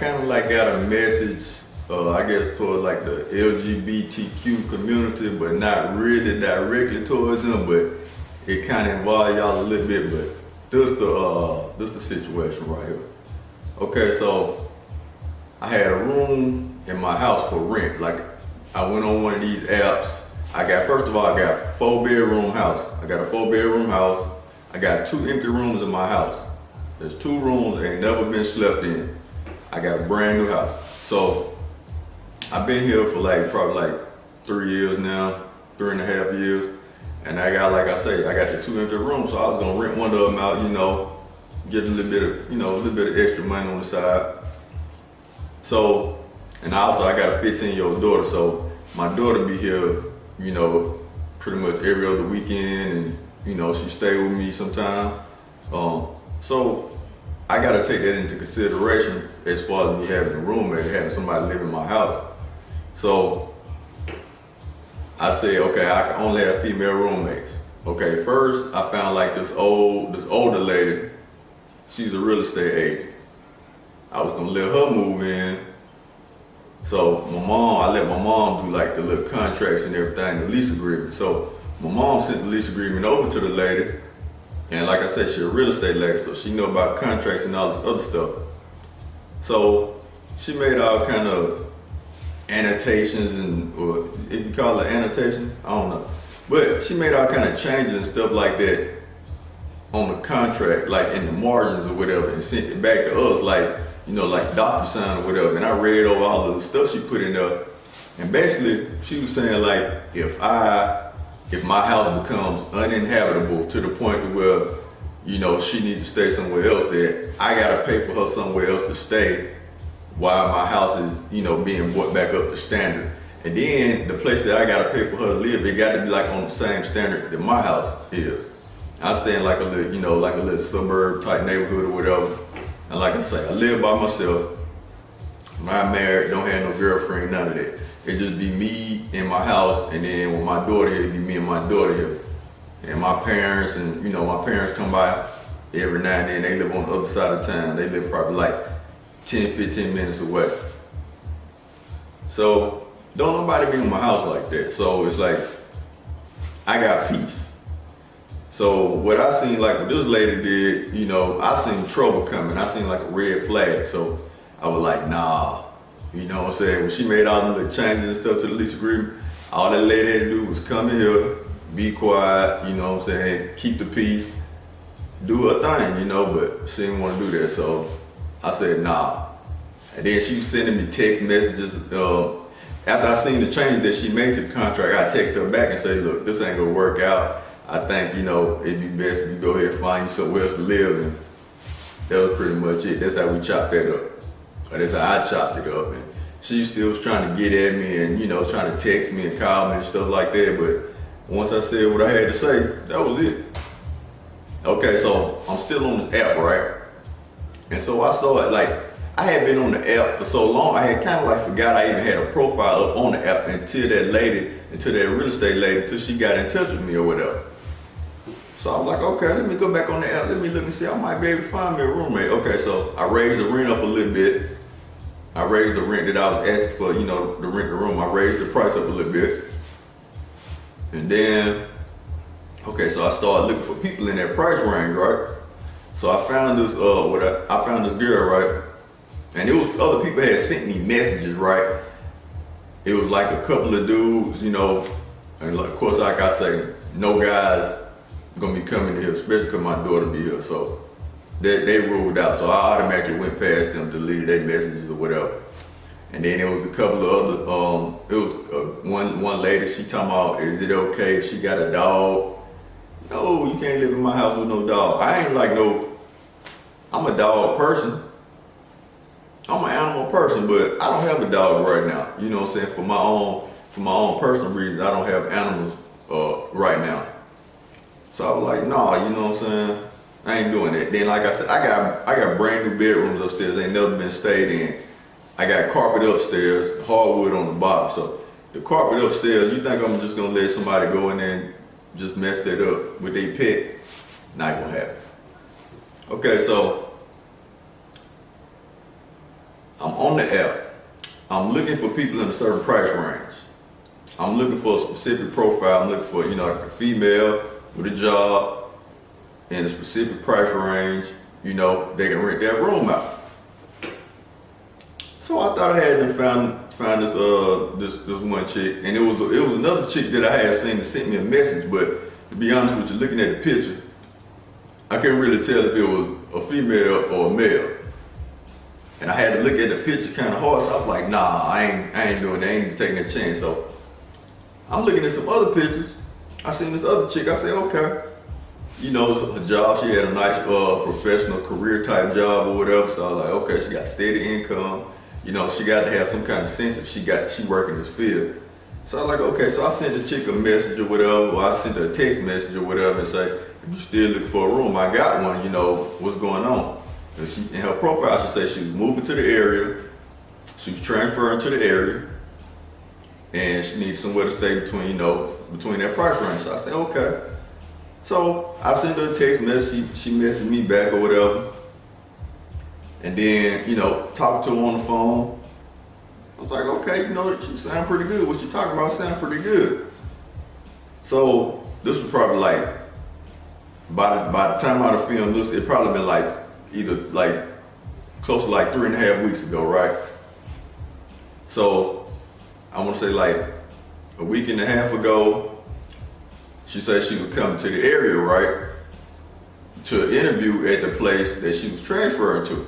kind of like got a message, I guess, towards like the LGBTQ community, but not really directly towards them, but it kind of involved y'all a little bit. But this the situation right here. Okay, so I had a room in my house for rent. Like, I went on one of these apps. First of all, I got a 4-bedroom house. I got a 4-bedroom house. I got 2 empty rooms in my house. There's 2 rooms that ain't never been slept in. I got a brand new house. So I've been here for probably 3 years now, 3.5 years. And I got, like I say, I got the 2 empty rooms. So I was gonna rent one of them out, get a little bit of extra money on the side. So, and also I got a 15-year-old daughter. So my daughter be here, pretty much every other weekend, and she stay with me sometime. So I gotta take that into consideration as far as me having a roommate, having somebody live in my house. So I said, okay, I can only have female roommates. Okay, first I found this older lady. She's a real estate agent. I was gonna let her move in. So I let my mom do the little contracts and everything, the lease agreement. So my mom sent the lease agreement over to the lady. And like I said, she's a real estate lady, so she know about contracts and all this other stuff. So she made all kind of annotations, or if you call it annotation, I don't know. But she made all kind of changes and stuff like that on the contract, like in the margins or whatever, and sent it back to us, like DocuSign or whatever. And I read over all of the stuff she put in there. And basically, she was saying if my house becomes uninhabitable to the point where, she needs to stay somewhere else, that I gotta pay for her somewhere else to stay while my house is, being brought back up to standard. And then the place that I gotta pay for her to live, it gotta be on the same standard that my house is. I stay in a little suburb type neighborhood or whatever. And like I say, I live by myself. I'm not married, don't have no girlfriend, none of that. It just be me in my house, and then with my daughter here, it be me and my daughter here. And my parents, my parents come by every now and then. They live on the other side of town. They live probably 10, 15 minutes away. So don't nobody be in my house like that. So it's I got peace. So what I seen what this lady did, I seen trouble coming. I seen a red flag. So I was nah. You know what I'm saying? When she made all the little changes and stuff to the lease agreement, all that lady had to do was come in here, be quiet, you know what I'm saying, keep the peace, do her thing, but she didn't want to do that. So I said, nah. And then she was sending me text messages. After I seen the changes that she made to the contract, I texted her back and said, look, this ain't gonna work out. I think, it'd be best if you go ahead and find you somewhere else to live. And that was pretty much it. That's how we chopped that up. That's how I chopped it up. And she still was trying to get at me and, trying to text me and call me and stuff like that. But once I said what I had to say, that was it. Okay, so I'm still on this app, right? And so I started, I had been on the app for so long, I had kind of forgot I even had a profile up on the app until that real estate lady, until she got in touch with me or whatever. So I was okay, let me go back on the app, let me look and see, I might be able to find me a roommate. Okay, so I raised the rent up a little bit. I raised the rent that I was asking for, to rent the room. I raised the price up a little bit. And then, okay, so I started looking for people in that price range, right? So I found this, I found this girl, right? And it was other people had sent me messages, right? It was a couple of dudes, and of course, like I say, no guys gonna be coming here, especially because my daughter be here. So they ruled out. So I automatically went past them, deleted their messages or whatever. And then there was a couple of other, it was one lady, she talking about, is it okay if she got a dog? No, you can't live in my house with no dog. I ain't I'm a dog person. I'm an animal person, but I don't have a dog right now. You know what I'm saying? For my own personal reasons, I don't have animals right now. So I was nah, you know what I'm saying? I ain't doing that. Then like I said, I got brand new bedrooms upstairs, ain't never been stayed in. I got carpet upstairs, hardwood on the bottom. So the carpet upstairs, you think I'm just gonna let somebody go in there and just mess that up with their pet? Not gonna happen. Okay, so I'm on the app. I'm looking for people in a certain price range. I'm looking for a specific profile. I'm looking for, like a female with a job in a specific price range. They can rent that room out. So I thought I had found this one chick, and it was another chick that I had seen that sent me a message. But to be honest with you, looking at the picture, I couldn't really tell if it was a female or a male. And I had to look at the picture kind of hard, so I was like, nah, I ain't doing that. I ain't even taking that chance. So I'm looking at some other pictures. I seen this other chick. I said, okay. Her job, she had a nice professional career type job or whatever. So I was like, okay, she got steady income. She got to have some kind of sense if she work in this field. So I was like, okay. So I sent the chick a message or whatever, or I sent her a text message or whatever and say, if you still looking for a room, I got one, what's going on? And in her profile, she said she was moving to the area, she was transferring to the area, and she needs somewhere to stay between that price range. So I said, okay. So I sent her a text message, she messaged me back or whatever. And then, talking to her on the phone, I was like, okay, she sound pretty good. What she talking about sound pretty good. So this was probably like, by the time I'd have filmed this, it probably been like either like close to like 3.5 weeks ago, right? So I want to say like a week and a half ago, she said she would come to the area, right, to interview at the place that she was transferring to.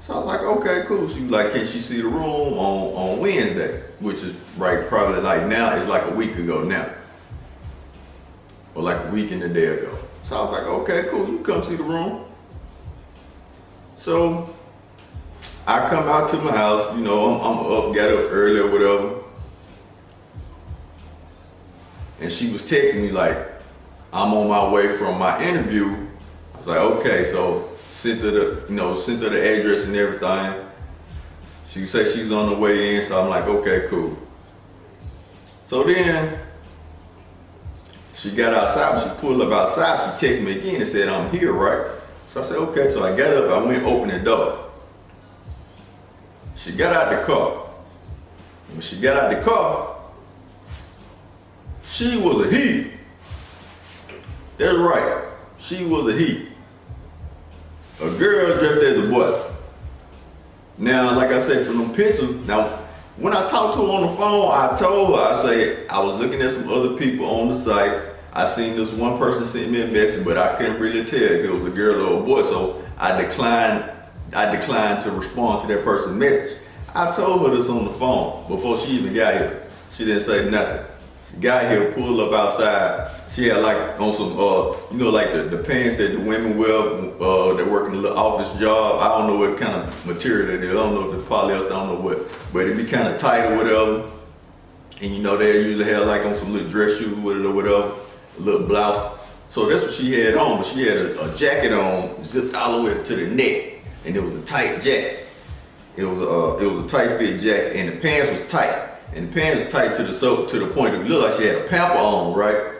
So I was like, okay, cool. She was like, can she see the room on Wednesday? Which is right, probably like now, it's like a week ago now. Or like a week and a day ago. So I was like, okay, cool, you come see the room. So I come out to my house, I'm up, got up early or whatever. And she was texting me like, I'm on my way from my interview. I was like, okay, so sent her the address and everything. She said she was on the way in, so I'm like, okay, cool. So then she got outside, when she pulled up outside, she texted me again and said, I'm here, right? So I said, okay, so I got up, I went open the door. She got out the car. When she got out the car, she was a he. That's right, she was a he. A girl dressed as a boy. Now, like I said, from them pictures, now, when I talked to her on the phone, I told her, I said, I was looking at some other people on the site. I seen this one person send me a message, but I couldn't really tell if it was a girl or a boy, so I declined to respond to that person's message. I told her this on the phone before she even got here. She didn't say nothing. She got here, pulled up outside. She had like on some, like the pants that the women wear, that work in a little office job. I don't know what kind of material it is. I don't know if it's polyester, I don't know what, but it be kind of tight or whatever. And they usually have like on some little dress shoes with it or whatever, a little blouse. So that's what she had on, but she had a jacket on, zipped all the way up to the neck, and it was a tight jacket. It was a tight fit jacket, and the pants was tight. And the pants was tight to the point that it looked like she had a pamper on, right?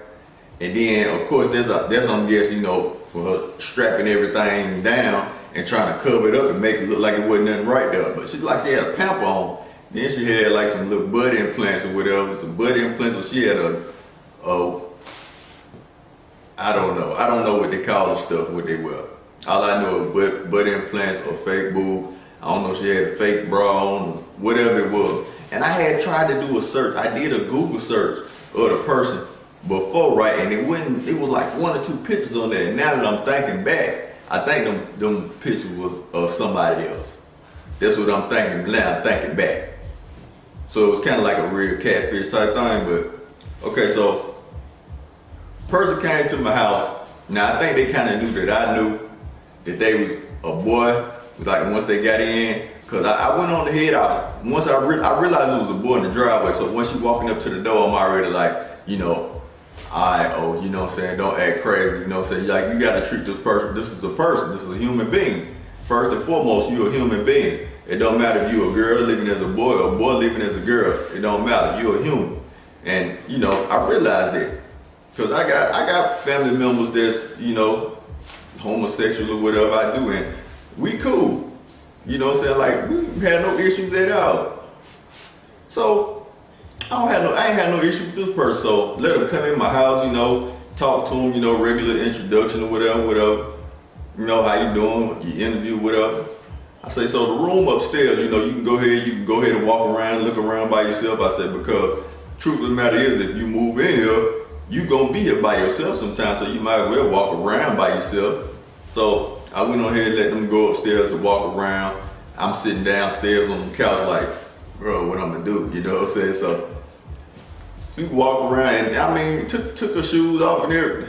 And then, of course, that's I'm guessing, for her strapping everything down and trying to cover it up and make it look like it wasn't nothing right there. But she had a pamper on. Then she had like some little butt implants or whatever, some butt implants. So she had I don't know what they call the stuff, what they wear. All I know is butt implants or fake boob. I don't know if she had a fake bra on, whatever it was. And I had tried to do a search. I did a Google search of the person before, right? And it was like 1 or 2 pictures on there. And now that I'm thinking back, I think them pictures was of somebody else. That's what I'm thinking now, I'm thinking back. So it was kind of like a real catfish type thing, but okay, so person came to my house. Now I think they kind of knew that I knew that they was a boy, like once they got in. Cause I went on ahead, once I realized it was a boy in the driveway. So once you walking up to the door, I'm already like, what I'm saying, don't act crazy, what I'm saying, like you gotta treat this person, this is a person, this is a human being. First and foremost, you're a human being. It don't matter if you're a girl living as a boy or a boy living as a girl, it don't matter, you're a human. And I realized that. Cause I got family members that's, homosexual or whatever I do, and we cool. You know what I'm saying? Like, we had no issues at all. So, I ain't had no issue with this person. So, let him come in my house, you know, talk to him, you know, regular introduction or whatever. You know, how you doing? You interview, whatever. I say, so the room upstairs, you know, you can go ahead and walk around, look around by yourself. I said, because truth of the matter is, if you move in here, you gonna be here by yourself sometimes, so you might as well walk around by yourself. So I went on ahead and let them go upstairs and walk around. I'm sitting downstairs on the couch like, bro, what I'm gonna do? You know what I'm saying? So we walk around, and I mean, took her shoes off and there,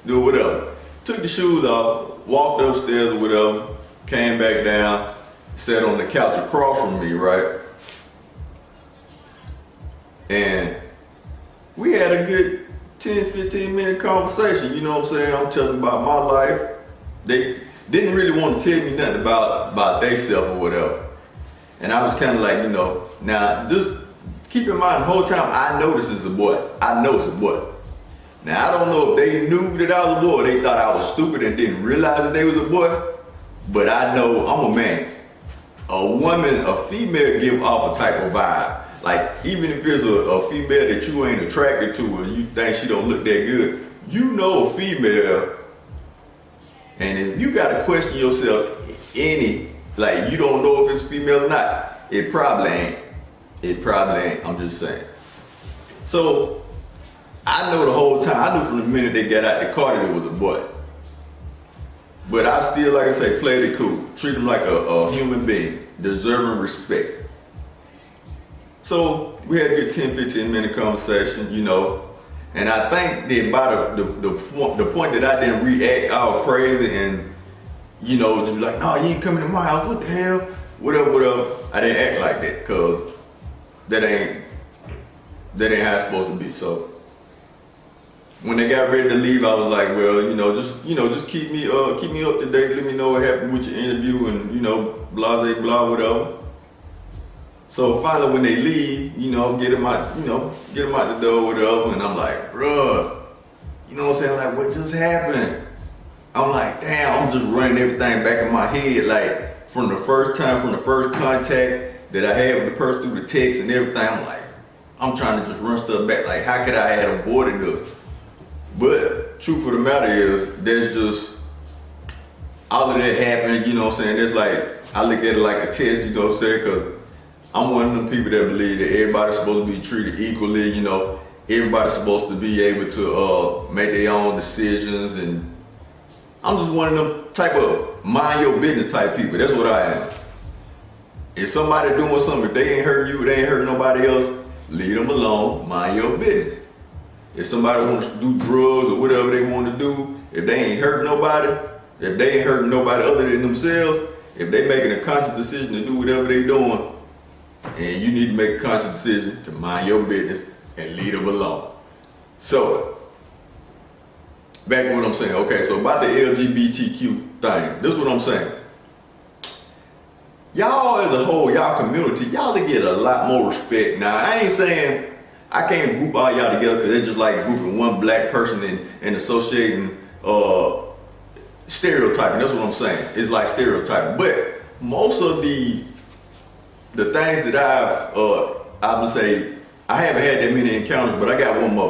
do whatever. Took the shoes off, walked upstairs or whatever, came back down, sat on the couch across from me, right? And we had a good 10-15 minute conversation, you know what I'm saying? I'm telling about my life. They didn't really want to tell me nothing about themselves or whatever. And I was kind of like, you know, now just keep in mind the whole time I know this is a boy. I know it's a boy. Now I don't know if they knew that I was a boy or they thought I was stupid and didn't realize that they was a boy, but I know I'm a man. A woman, a female give off a type of vibe. Like, even if it's a female that you ain't attracted to or you think she don't look that good, you know a female, and if you gotta question yourself like you don't know if it's female or not, it probably ain't. It probably ain't, I'm just saying. So, I know the whole time, I knew from the minute they got out the car that it was a boy. But I still, like I say, played it cool. Treat them like a human being, deserving respect. So we had a good 10-15 minute conversation, you know, and I think that by the point that I didn't react all crazy and, you know, just be like, no, you ain't coming to my house, what the hell, whatever, I didn't act like that, cause that ain't how it's supposed to be. So when they got ready to leave, I was like, well, just keep me up to date, let me know what happened with your interview and, you know, blah, blah, whatever. So finally, when they leave, you know, get them out the door, whatever, and I'm like, bruh, you know what I'm saying? Like, what just happened? I'm like, damn, I'm just running everything back in my head, like, from the first contact that I had with the person through the text and everything. I'm like, I'm trying to just run stuff back. Like, how could I have avoided this? But truth of the matter is, there's just all of that happened. You know what I'm saying? It's like, I look at it like a test. You know what I'm saying? Because I'm one of them people that believe that everybody's supposed to be treated equally, you know. Everybody's supposed to be able to make their own decisions, and I'm just one of them type of mind your business type people. That's what I am. If somebody doing something, if they ain't hurting you, they ain't hurting nobody else, leave them alone, mind your business. If somebody wants to do drugs or whatever they want to do, if they ain't hurting nobody, if they ain't hurting nobody other than themselves, if they making a conscious decision to do whatever they doing, and you need to make a conscious decision to mind your business and leave them alone. So, back to what I'm saying. Okay, so about the LGBTQ thing, this is what I'm saying. Y'all as a whole, y'all community, y'all to get a lot more respect. Now, I ain't saying I can't group all y'all together because it's just like grouping one black person and associating stereotyping. That's what I'm saying. It's like stereotyping. But most of the things that I would say, I haven't had that many encounters, but I got one more.